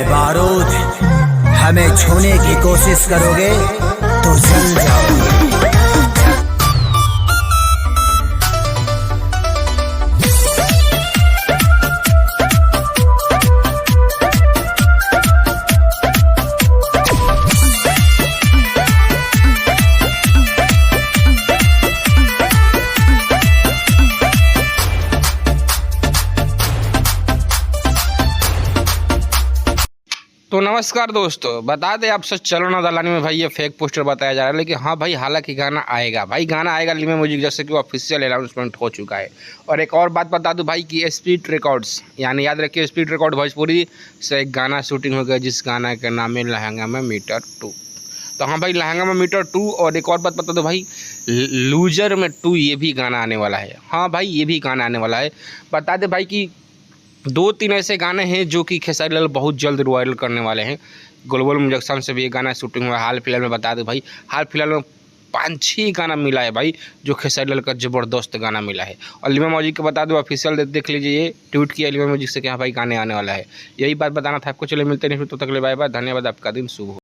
बारूद हमें छूने की कोशिश करोगे तो जल जाओगे। तो नमस्कार दोस्तों, बता दें आप सच चलो ना दलानी में भाई ये फेक पोस्टर बताया जा रहा है, लेकिन हाँ भाई हालांकि गाना आएगा, भाई गाना आएगा लिमे म्यूजिक जैसे कि ऑफिशियल अनाउंसमेंट हो चुका है। और एक और बात बता दूं भाई कि स्पीड रिकॉर्ड्स यानी याद रखिए स्पीड रिकॉर्ड भोजपुरी से एक गाना शूटिंग हो गया जिस गाना का नाम है लहंगा में मीटर 2। तो हाँ भाई लहंगा में मीटर 2। और एक और बात बता दो भाई लूजर में 2 ये भी गाना आने वाला है। हाँ भाई ये भी गाना आने वाला है। बता दे भाई कि 2-3 ऐसे गाने हैं जो कि खेसारी लाल बहुत जल्द वायरल करने वाले हैं। ग्लोबल जंक्शन से भी एक गाना शूटिंग हुआ है हाल फिलहाल में। बता दो भाई हाल फिलहाल में 5-6 गाना मिला है भाई, जो खेसारी लाल का ज़बरदस्त गाना मिला है। और लिमे म्यूजिक के बता दो ऑफिशियल देख लीजिए, ये ट्वीट किया लिमे म्यूजिक से कि हाँ भाई गाने आने वाला है। यही बात बताना था आपको। चले मिलते नहीं तो तक ले बाय बाय, धन्यवाद, आपका दिन शुभ हो।